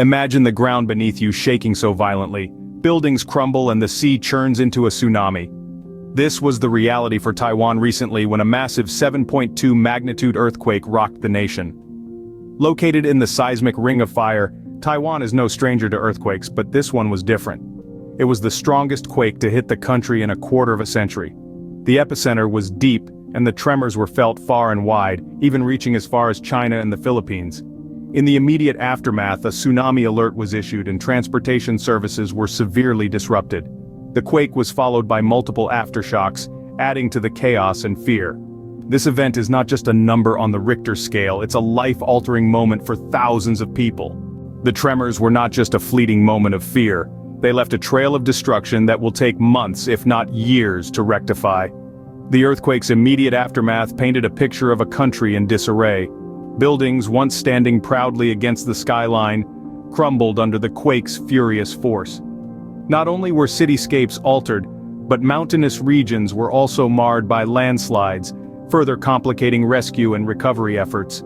Imagine the ground beneath you shaking so violently, buildings crumble and the sea churns into a tsunami. This was the reality for Taiwan recently when a massive 7.2 magnitude earthquake rocked the nation. Located in the seismic ring of fire, Taiwan is no stranger to earthquakes, but this one was different. It was the strongest quake to hit the country in a quarter of a century. The epicenter was deep, and the tremors were felt far and wide, even reaching as far as China and the Philippines. In the immediate aftermath, a tsunami alert was issued and transportation services were severely disrupted. The quake was followed by multiple aftershocks, adding to the chaos and fear. This event is not just a number on the Richter scale, it's a life-altering moment for thousands of people. The tremors were not just a fleeting moment of fear. They left a trail of destruction that will take months, if not years, to rectify. The earthquake's immediate aftermath painted a picture of a country in disarray. Buildings once standing proudly against the skyline crumbled under the quake's furious force. Not only were cityscapes altered, but mountainous regions were also marred by landslides, further complicating rescue and recovery efforts.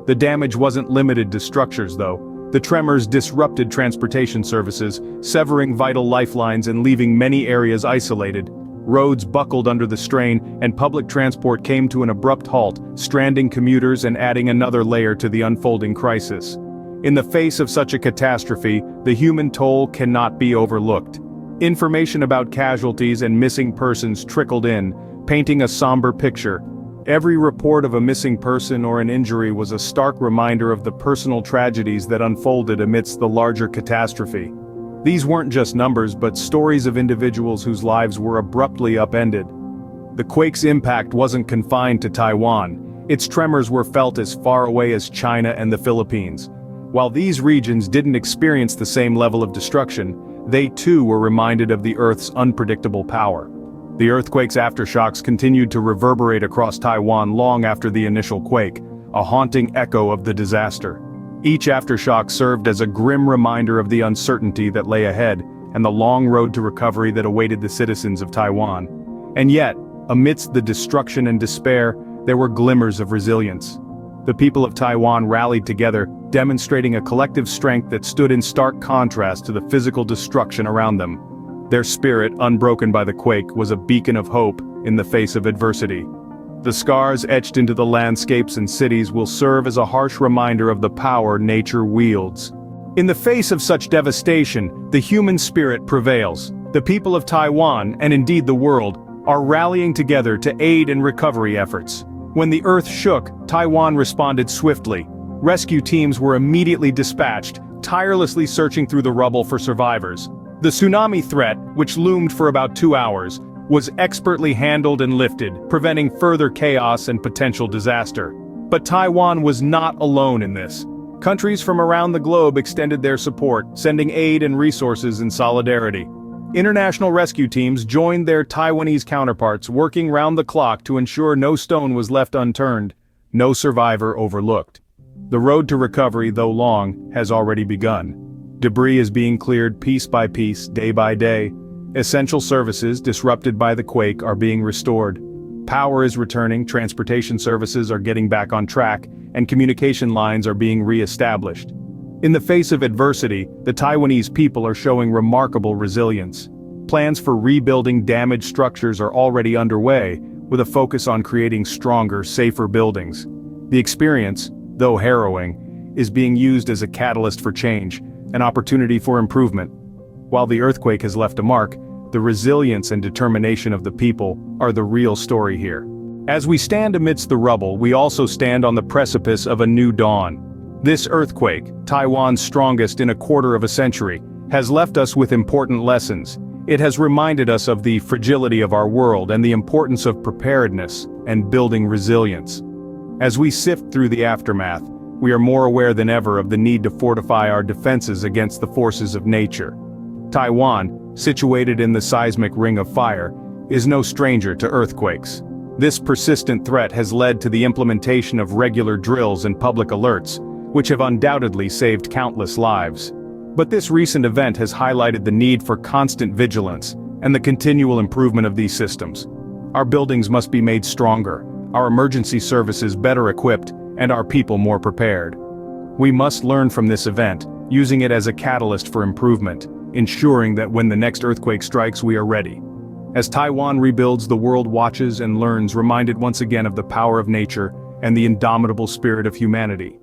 The damage wasn't limited to structures though. The tremors disrupted transportation services, severing vital lifelines and leaving many areas isolated. Roads buckled under the strain, and public transport came to an abrupt halt, stranding commuters and adding another layer to the unfolding crisis. In the face of such a catastrophe, the human toll cannot be overlooked. Information about casualties and missing persons trickled in, painting a somber picture. Every report of a missing person or an injury was a stark reminder of the personal tragedies that unfolded amidst the larger catastrophe. These weren't just numbers but stories of individuals whose lives were abruptly upended. The quake's impact wasn't confined to Taiwan. Its tremors were felt as far away as China and the Philippines. While these regions didn't experience the same level of destruction, they too were reminded of the Earth's unpredictable power. The earthquake's aftershocks continued to reverberate across Taiwan long after the initial quake, a haunting echo of the disaster. Each aftershock served as a grim reminder of the uncertainty that lay ahead, and the long road to recovery that awaited the citizens of Taiwan. And yet, amidst the destruction and despair, there were glimmers of resilience. The people of Taiwan rallied together, demonstrating a collective strength that stood in stark contrast to the physical destruction around them. Their spirit, unbroken by the quake, was a beacon of hope in the face of adversity. The scars etched into the landscapes and cities will serve as a harsh reminder of the power nature wields. In the face of such devastation, the human spirit prevails. The people of Taiwan, and indeed the world, are rallying together to aid in recovery efforts. When the earth shook, Taiwan responded swiftly. Rescue teams were immediately dispatched, tirelessly searching through the rubble for survivors. The tsunami threat, which loomed for about 2 hours, was expertly handled and lifted, preventing further chaos and potential disaster. But Taiwan was not alone in this. Countries from around the globe extended their support, sending aid and resources in solidarity. International rescue teams joined their Taiwanese counterparts, working round the clock to ensure no stone was left unturned, no survivor overlooked. The road to recovery, though long, has already begun. Debris is being cleared piece by piece, day by day. Essential services disrupted by the quake are being restored. Power is returning, transportation services are getting back on track, and communication lines are being re-established. In the face of adversity, the Taiwanese people are showing remarkable resilience. Plans for rebuilding damaged structures are already underway, with a focus on creating stronger, safer buildings. The experience, though harrowing, is being used as a catalyst for change, an opportunity for improvement. While the earthquake has left a mark, the resilience and determination of the people are the real story here. As we stand amidst the rubble, we also stand on the precipice of a new dawn. This earthquake, Taiwan's strongest in a quarter of a century, has left us with important lessons. It has reminded us of the fragility of our world and the importance of preparedness and building resilience. As we sift through the aftermath, we are more aware than ever of the need to fortify our defenses against the forces of nature. Taiwan, situated in the seismic ring of fire, is no stranger to earthquakes. This persistent threat has led to the implementation of regular drills and public alerts, which have undoubtedly saved countless lives. But this recent event has highlighted the need for constant vigilance and the continual improvement of these systems. Our buildings must be made stronger, our emergency services better equipped, and our people more prepared. We must learn from this event using it as a catalyst for improvement, ensuring that when the next earthquake strikes we are ready. As Taiwan rebuilds, the world watches and learns, reminded once again of the power of nature and the indomitable spirit of humanity.